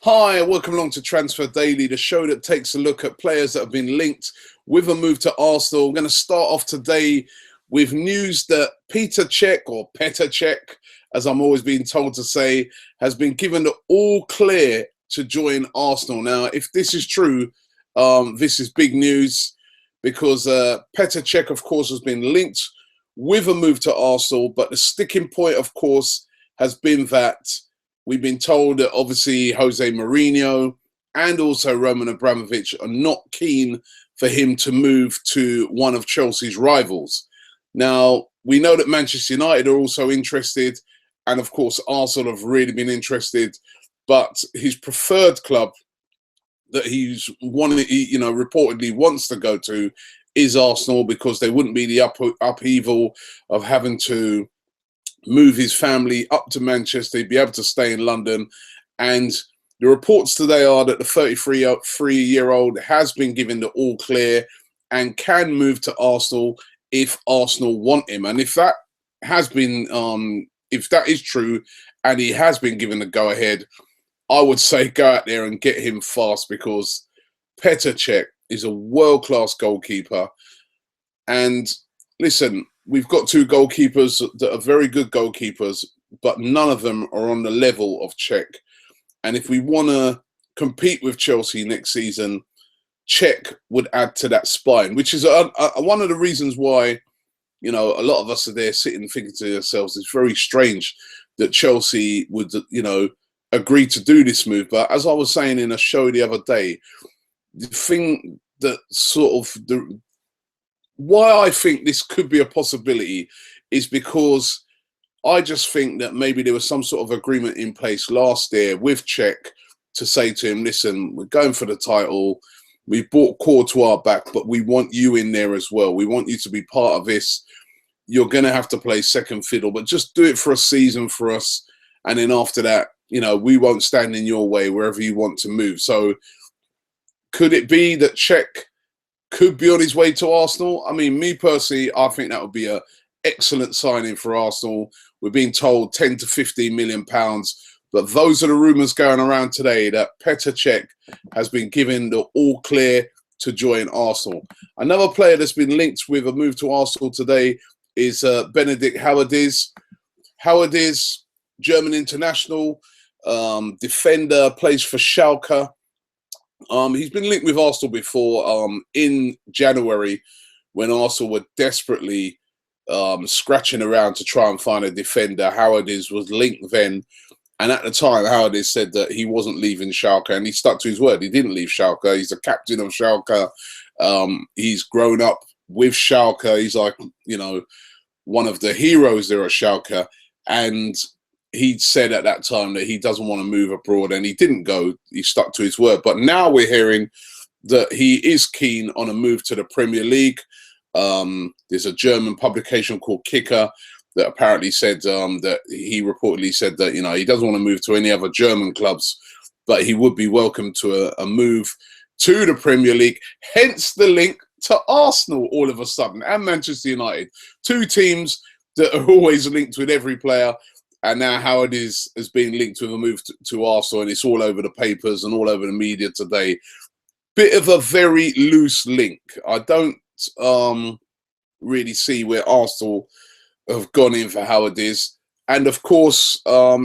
Hi, welcome along to Transfer Daily, the show that takes a look at players that have been linked with a move to Arsenal. I'm going to start off today with news that Peter Cech, or Petr Cech, as I'm always being told to say, has been given the all clear to join Arsenal. Now, if this is true, this is big news because Petr Cech, of course, has been linked with a move to Arsenal, but the sticking point, of course, has been that we've been told that obviously Jose Mourinho and also Roman Abramovich are not keen for him to move to one of Chelsea's rivals. Now, we know that Manchester United are also interested, and of course Arsenal have really been interested, but his preferred club that reportedly wants to go to is Arsenal, because there wouldn't be the upheaval of having to move his family up to Manchester. He'd be able to stay in London. And the reports today are that the 33-year-old has been given the all clear and can move to Arsenal if Arsenal want him. And if that has been, if that is true, and he has been given the go ahead, I would say go out there and get him fast, because Petr Cech is a world-class goalkeeper. And listen, we've got two goalkeepers that are very good goalkeepers, but none of them are on the level of Cech. And if we want to compete with Chelsea next season, Cech would add to that spine, which is one of the reasons why, you know, a lot of us are there sitting thinking to ourselves, it's very strange that Chelsea would, you know, agree to do this move. But as I was saying in a show the other day, the thing that why I think this could be a possibility is because I just think that maybe there was some sort of agreement in place last year with Cech to say to him, listen, we're going for the title. We brought Courtois back, but we want you in there as well. We want you to be part of this. You're going to have to play second fiddle, but just do it for a season for us. And then after that, you know, we won't stand in your way wherever you want to move. So could it be that Cech could be on his way to Arsenal? I mean, me personally, I think that would be an excellent signing for Arsenal. We're being told 10 to 15 million pounds, but those are the rumours going around today that Petr Cech has been given the all clear to join Arsenal. Another player that's been linked with a move to Arsenal today is Benedikt Howedes. Howedes, German international, defender, plays for Schalke. He's been linked with Arsenal before in January, when Arsenal were desperately scratching around to try and find a defender. Howedes was linked then, and at the time Howedes said that he wasn't leaving Schalke, and he stuck to his word. He didn't leave Schalke. He's the captain of Schalke. He's grown up with Schalke. He's like, you know, one of the heroes there at Schalke, and he said at that time that he doesn't want to move abroad, and he didn't go. He stuck to his word. But now we're hearing that he is keen on a move to the Premier League. There's a German publication called Kicker that apparently said that he reportedly said that, you know, he doesn't want to move to any other German clubs, but he would be welcome to a move to the Premier League. Hence the link to Arsenal all of a sudden, and Manchester United. Two teams that are always linked with every player. And now Howedes has been linked with a move to Arsenal, and it's all over the papers and all over the media today. Bit of a very loose link. I don't really see where Arsenal have gone in for Howedes. And of course,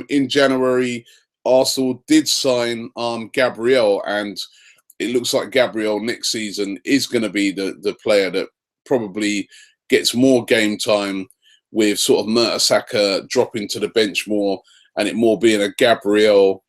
in January, Arsenal did sign Gabriel, and it looks like Gabriel next season is going to be the player that probably gets more game time, with sort of Mertesacker dropping to the bench more, and it more being a Gabriel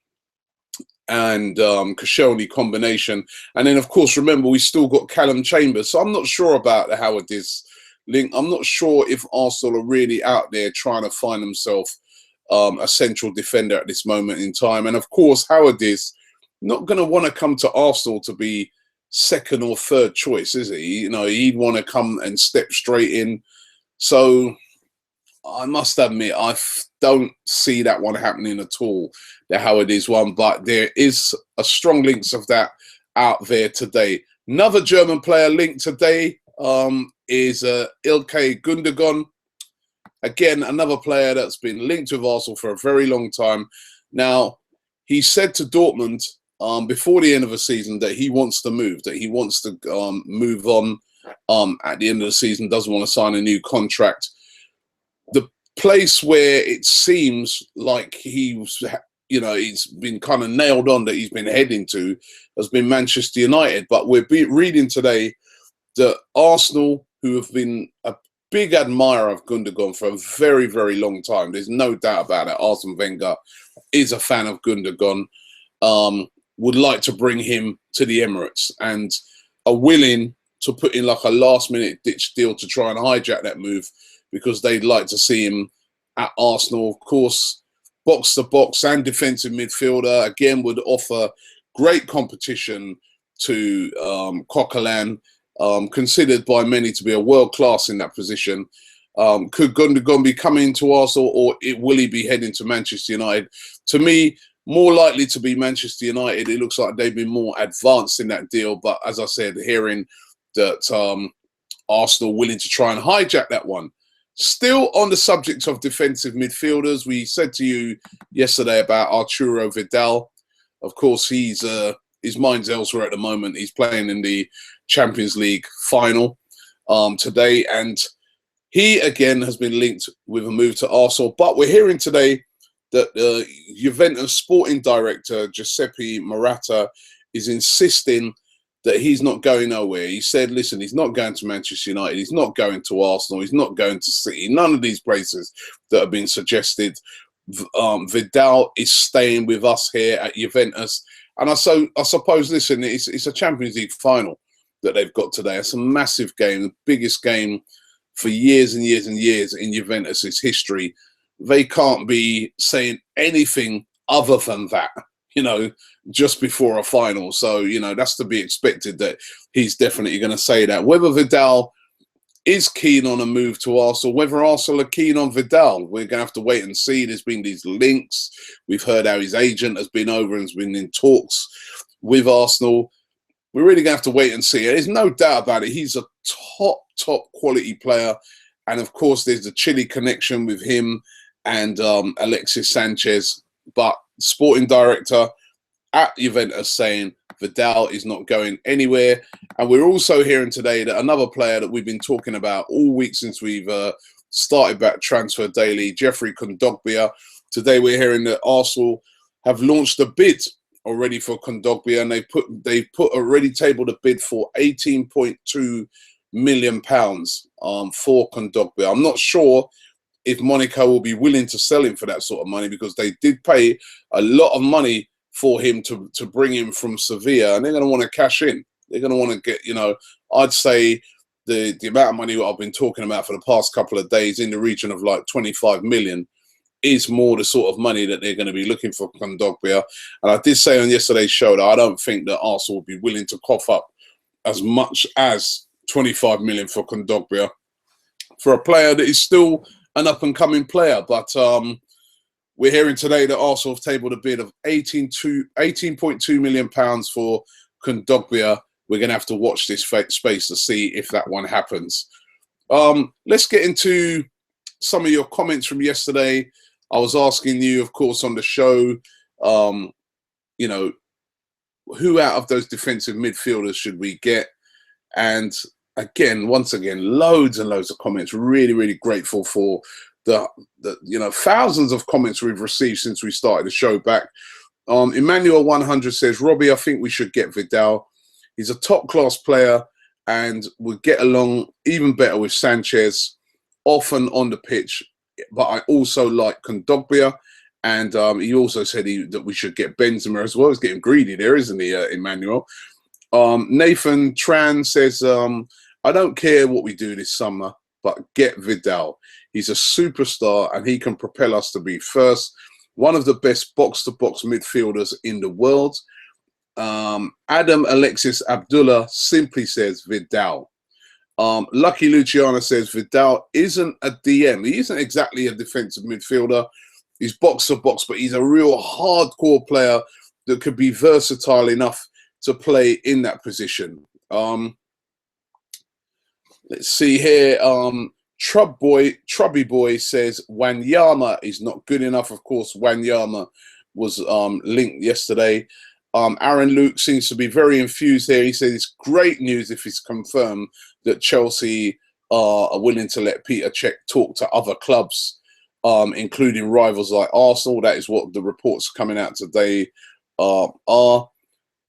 and Koscielny combination. And then, of course, remember, we still got Callum Chambers. So I'm not sure about the Howedes link. I'm not sure if Arsenal are really out there trying to find themselves a central defender at this moment in time. And, of course, Howedes not going to want to come to Arsenal to be second or third choice, is he? You know, he'd want to come and step straight in. So I must admit, I don't see that one happening at all, the Howedes one, but there is a strong links of that out there today. Another German player linked today is İlkay Gundogan. Again, another player that's been linked with Arsenal for a very long time. Now, he said to Dortmund before the end of the season that he wants to move, that he wants to move on at the end of the season, doesn't want to sign a new contract. The place where it seems like he's been kind of nailed on that he's been heading to has been Manchester United. But we're reading today that Arsenal, who have been a big admirer of Gundogan for a very, very long time, there's no doubt about it, Arsene Wenger is a fan of Gundogan, would like to bring him to the Emirates and are willing to put in like a last-minute ditch deal to try and hijack that move because they'd like to see him at Arsenal. Of course, box-to-box and defensive midfielder, again, would offer great competition to Coquelin, considered by many to be a world-class in that position. Could Gundogan be coming to Arsenal, or will he be heading to Manchester United? To me, more likely to be Manchester United. It looks like they've been more advanced in that deal. But as I said, hearing that Arsenal willing to try and hijack that one. Still on the subject of defensive midfielders, we said to you yesterday about Arturo Vidal. Of course, his mind's elsewhere at the moment. He's playing in the Champions League final today. And he, again, has been linked with a move to Arsenal. But we're hearing today that Juventus sporting director Giuseppe Maratta is insisting that he's not going nowhere. He said, listen, he's not going to Manchester United. He's not going to Arsenal. He's not going to City. None of these places that have been suggested. Vidal is staying with us here at Juventus. And I suppose, listen, it's a Champions League final that they've got today. It's a massive game, the biggest game for years and years and years in Juventus' history. They can't be saying anything other than that, just before a final. So, that's to be expected that he's definitely going to say that. Whether Vidal is keen on a move to Arsenal, whether Arsenal are keen on Vidal, we're going to have to wait and see. There's been these links. We've heard how his agent has been over and has been in talks with Arsenal. We're really going to have to wait and see. There's no doubt about it. He's a top quality player. And of course, there's the Chile connection with him and Alexis Sanchez. But sporting director at Juventus saying Vidal is not going anywhere. And we're also hearing today that another player that we've been talking about all week since we've started back Transfer Daily, Jeffrey Kondogbia. Today we're hearing that Arsenal have launched a bid already for Kondogbia, and they've already tabled a bid for £18.2 million for Kondogbia. I'm not sure if Monaco will be willing to sell him for that sort of money, because they did pay a lot of money for him to bring him from Sevilla, and they're going to want to cash in. They're going to want to get, I'd say the amount of money that I've been talking about for the past couple of days in the region of like 25 million is more the sort of money that they're going to be looking for Kondogbia. And I did say on yesterday's show that I don't think that Arsenal will be willing to cough up as much as 25 million for Kondogbia for a player that is still an up-and-coming player. But we're hearing today that Arsenal have tabled a bid of £18.2 million for Kondogbia. We're going to have to watch this space to see if that one happens. Let's get into some of your comments from yesterday. I was asking you, of course, on the show, who out of those defensive midfielders should we get? And once again, loads and loads of comments. Really, really grateful for the thousands of comments we've received since we started the show back. Emmanuel 100 says, Robbie, I think we should get Vidal. He's a top-class player and would get along even better with Sanchez, often on the pitch. But I also like Kondogbia. And he also said that we should get Benzema as well. He's getting greedy there, isn't he, Emmanuel? Nathan Tran says, I don't care what we do this summer, but get Vidal. He's a superstar and he can propel us to be first, one of the best box-to-box midfielders in the world. Adam Alexis Abdullah simply says Vidal. Lucky Luciana says Vidal isn't a DM. He isn't exactly a defensive midfielder. He's box-to-box, but he's a real hardcore player that could be versatile enough to play in that position. Let's see here. Trubby Boy says Wanyama is not good enough. Of course, Wanyama was linked yesterday. Aaron Luke seems to be very enthused here. He says it's great news if it's confirmed that Chelsea are willing to let Peter Cech talk to other clubs, including rivals like Arsenal. That is what the reports coming out today are.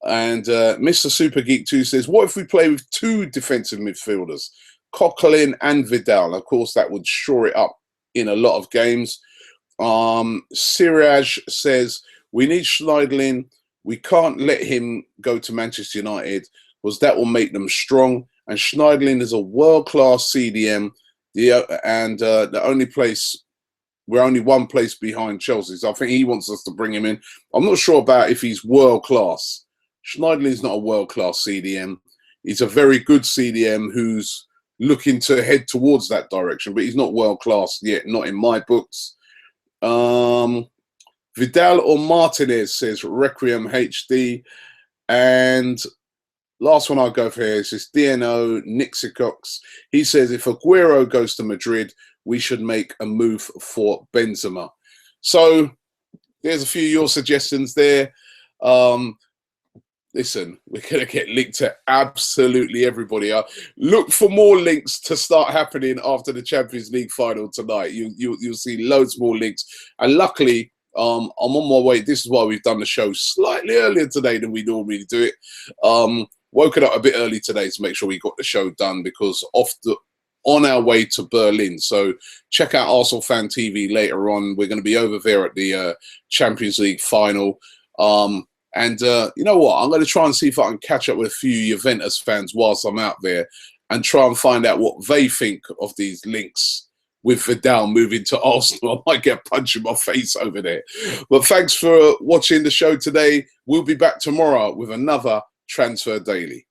And Mr. Super Geek 2 says, what if we play with 2 defensive midfielders, Coquelin and Vidal? Of course, that would shore it up in a lot of games. Siraj says, we need Schneiderlin. We can't let him go to Manchester United because that will make them strong. And Schneiderlin is a world-class CDM. The only place, we're only 1 place behind Chelsea. So I think he wants us to bring him in. I'm not sure about if he's world-class. Schneiderlin's not a world-class CDM. He's a very good CDM who's looking to head towards that direction, but he's not world-class yet, not in my books. Vidal or Martinez, says Requiem HD. And last one I'll go for here is this DNO Nixikox. He says if Aguero goes to Madrid, we should make a move for Benzema. So there's a few of your suggestions there. Listen, we're going to get linked to absolutely everybody. Look for more links to start happening after the Champions League final tonight. You'll see loads more links. And luckily, I'm on my way. This is why we've done the show slightly earlier today than we normally do it. Woken up a bit early today to make sure we got the show done because on our way to Berlin. So check out Arsenal Fan TV later on. We're going to be over there at the Champions League final. And you know what? I'm going to try and see if I can catch up with a few Juventus fans whilst I'm out there and try and find out what they think of these links with Vidal moving to Arsenal. I might get a punch in my face over there. But thanks for watching the show today. We'll be back tomorrow with another Transfer Daily.